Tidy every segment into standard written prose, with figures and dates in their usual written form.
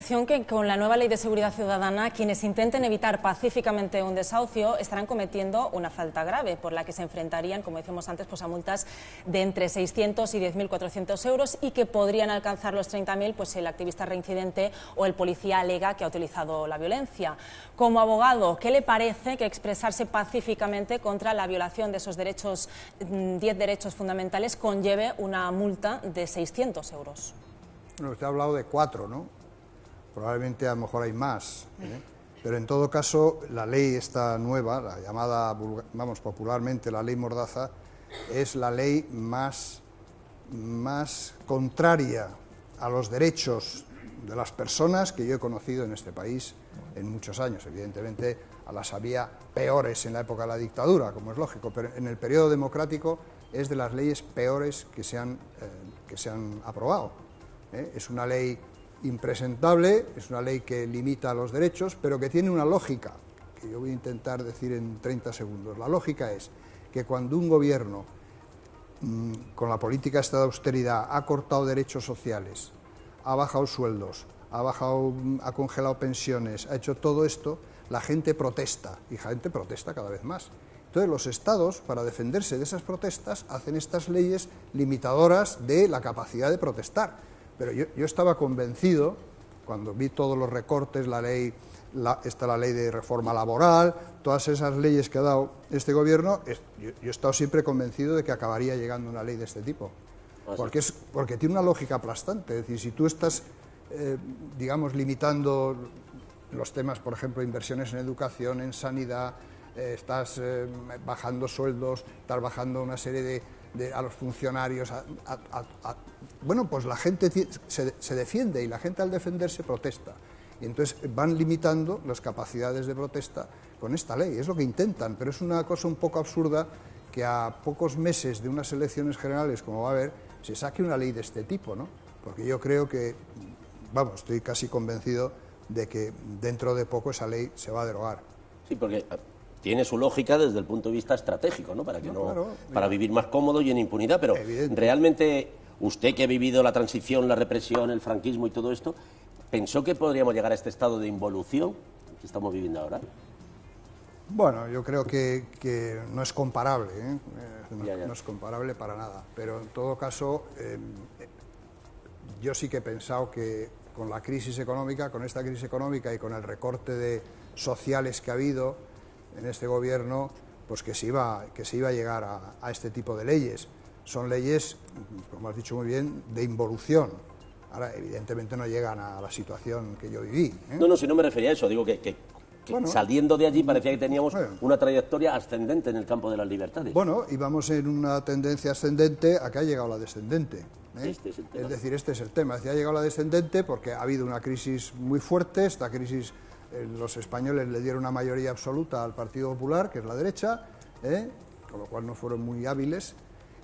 Que con la nueva Ley de Seguridad Ciudadana, quienes intenten evitar pacíficamente un desahucio estarán cometiendo una falta grave, por la que se enfrentarían, como decíamos antes, pues a multas de entre 600 y 10.400 euros y que podrían alcanzar los 30.000 pues si el activista reincidente o el policía alega que ha utilizado la violencia. Como abogado, ¿qué le parece que expresarse pacíficamente contra la violación de esos derechos, 10 derechos fundamentales, conlleve una multa de 600 euros? Bueno, usted ha hablado de 4, ¿no? Probablemente a lo mejor hay más, pero en todo caso la ley esta nueva, la llamada, vamos, popularmente la ley Mordaza, es la ley más contraria a los derechos de las personas que yo he conocido en este país en muchos años. Evidentemente a las había peores en la época de la dictadura, como es lógico, pero en el periodo democrático es de las leyes peores que se han aprobado. Es una ley impresentable, es una ley que limita los derechos, pero que tiene una lógica, que yo voy a intentar decir en 30 segundos. La lógica es que cuando un gobierno, con la política esta de austeridad, ha cortado derechos sociales, ha bajado sueldos, ha congelado pensiones, ha hecho todo esto, la gente protesta, y la gente protesta cada vez más. Entonces los estados, para defenderse de esas protestas, hacen estas leyes limitadoras de la capacidad de protestar. Pero yo estaba convencido, cuando vi todos los recortes, la ley de reforma laboral, todas esas leyes que ha dado este gobierno, yo he estado siempre convencido de que acabaría llegando una ley de este tipo. Porque tiene una lógica aplastante. Es decir, si tú estás, digamos, limitando los temas, por ejemplo, inversiones en educación, en sanidad, estás bajando sueldos, estás bajando una serie a los funcionarios, bueno, pues la gente se defiende y la gente al defenderse protesta. Y entonces van limitando las capacidades de protesta con esta ley. Es lo que intentan, pero es una cosa un poco absurda que a pocos meses de unas elecciones generales, como va a haber, se saque una ley de este tipo, ¿no? Porque yo creo que, vamos, estoy casi convencido de que dentro de poco esa ley se va a derogar. Sí, porque tiene su lógica desde el punto de vista estratégico, ¿no? Para que para vivir más cómodo y en impunidad, pero realmente usted, que ha vivido la transición, la represión, el franquismo y todo esto, ¿pensó que podríamos llegar a este estado de involución que estamos viviendo ahora? Bueno, yo creo que no es comparable, no es comparable para nada, pero en todo caso yo sí que he pensado que con la crisis económica, con esta crisis económica y con el recorte de sociales que ha habido en este gobierno, pues que se iba a llegar a este tipo de leyes. Son leyes, como has dicho muy bien, de involución. Ahora, evidentemente no llegan a la situación que yo viví. No, si no me refería a eso, digo que bueno, saliendo de allí parecía que teníamos una trayectoria ascendente en el campo de las libertades. Bueno, íbamos en una tendencia ascendente a que ha llegado la descendente. Este es el tema. Es decir, este es el tema. Ha llegado la descendente porque ha habido una crisis muy fuerte. Esta crisis, los españoles le dieron una mayoría absoluta al Partido Popular, que es la derecha, con lo cual no fueron muy hábiles.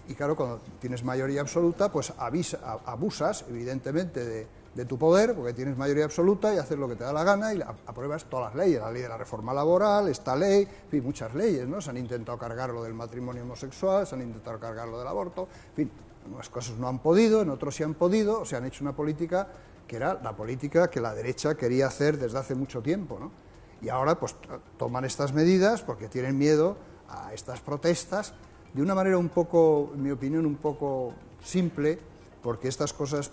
Y claro, cuando tienes mayoría absoluta, pues abusas, evidentemente, de tu poder, porque tienes mayoría absoluta y haces lo que te da la gana y apruebas todas las leyes, la ley de la reforma laboral, esta ley, en fin, muchas leyes, ¿no? Se han intentado cargar lo del matrimonio homosexual, se han intentado cargar lo del aborto, en fin, en unas cosas no han podido, en otros sí han podido, o sea, han hecho una política que era la política que la derecha quería hacer desde hace mucho tiempo, ¿no? Y ahora, pues, toman estas medidas porque tienen miedo a estas protestas, de una manera un poco, en mi opinión, un poco simple, porque estas cosas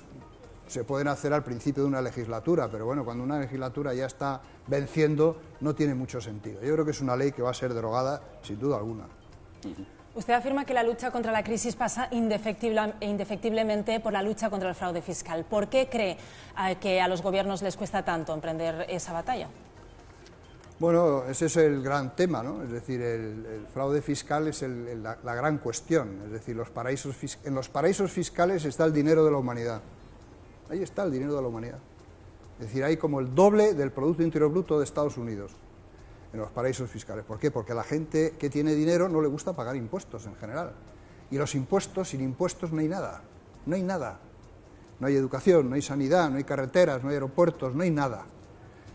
se pueden hacer al principio de una legislatura, pero bueno, cuando una legislatura ya está venciendo, no tiene mucho sentido. Yo creo que es una ley que va a ser derogada, sin duda alguna. Usted afirma que la lucha contra la crisis pasa indefectiblemente por la lucha contra el fraude fiscal. ¿Por qué cree que a los gobiernos les cuesta tanto emprender esa batalla? Bueno, ese es el gran tema, ¿no? Es decir, el fraude fiscal es la gran cuestión. Es decir, en los paraísos fiscales está el dinero de la humanidad. Ahí está el dinero de la humanidad. Es decir, hay como el doble del Producto Interior Bruto de Estados Unidos en los paraísos fiscales. ¿Por qué? Porque a la gente que tiene dinero no le gusta pagar impuestos en general. Y los impuestos, sin impuestos no hay nada. No hay nada. No hay educación, no hay sanidad, no hay carreteras, no hay aeropuertos, no hay nada.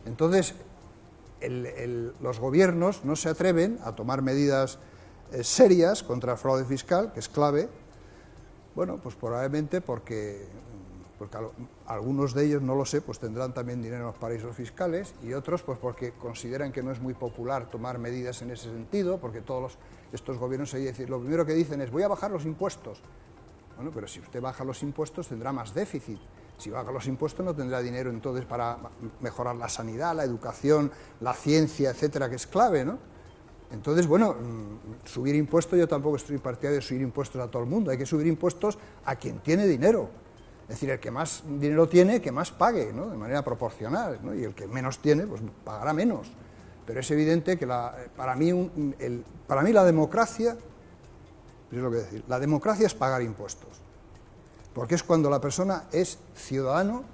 Entonces, los gobiernos no se atreven a tomar medidas serias contra el fraude fiscal, que es clave, bueno, pues probablemente porque porque algunos de ellos, no lo sé, pues tendrán también dinero en los paraísos fiscales, y otros pues porque consideran que no es muy popular tomar medidas en ese sentido, porque todos estos gobiernos, lo primero que dicen es voy a bajar los impuestos. Bueno, pero si usted baja los impuestos tendrá más déficit. Si baja los impuestos no tendrá dinero entonces para mejorar la sanidad, la educación, la ciencia, etcétera, que es clave, ¿no? Entonces, bueno, subir impuestos, yo tampoco estoy partidario de subir impuestos a todo el mundo, hay que subir impuestos a quien tiene dinero. Es decir, el que más dinero tiene, que más pague, ¿no? De manera proporcional, ¿no? Y el que menos tiene, pues pagará menos. Pero es evidente que para mí la democracia, es lo que decir, la democracia es pagar impuestos. Porque es cuando la persona es ciudadano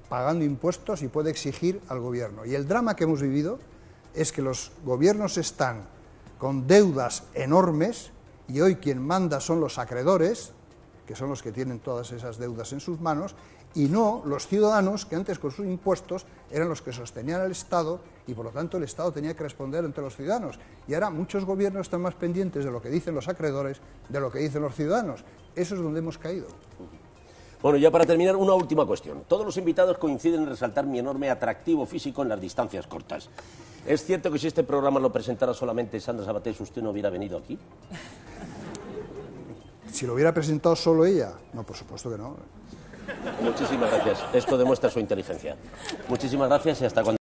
pagando impuestos y puede exigir al gobierno. Y el drama que hemos vivido es que los gobiernos están con deudas enormes y hoy quien manda son los acreedores, que son los que tienen todas esas deudas en sus manos, y no los ciudadanos, que antes con sus impuestos eran los que sostenían al Estado y por lo tanto el Estado tenía que responder entre los ciudadanos. Y ahora muchos gobiernos están más pendientes de lo que dicen los acreedores de lo que dicen los ciudadanos. Eso es donde hemos caído. Bueno, ya para terminar, una última cuestión. Todos los invitados coinciden en resaltar mi enorme atractivo físico en las distancias cortas. ¿Es cierto que si este programa lo presentara solamente Sandra Sabatés, usted no hubiera venido aquí? Si lo hubiera presentado solo ella, no, por supuesto que no. Muchísimas gracias. Esto demuestra su inteligencia. Muchísimas gracias y hasta cuando...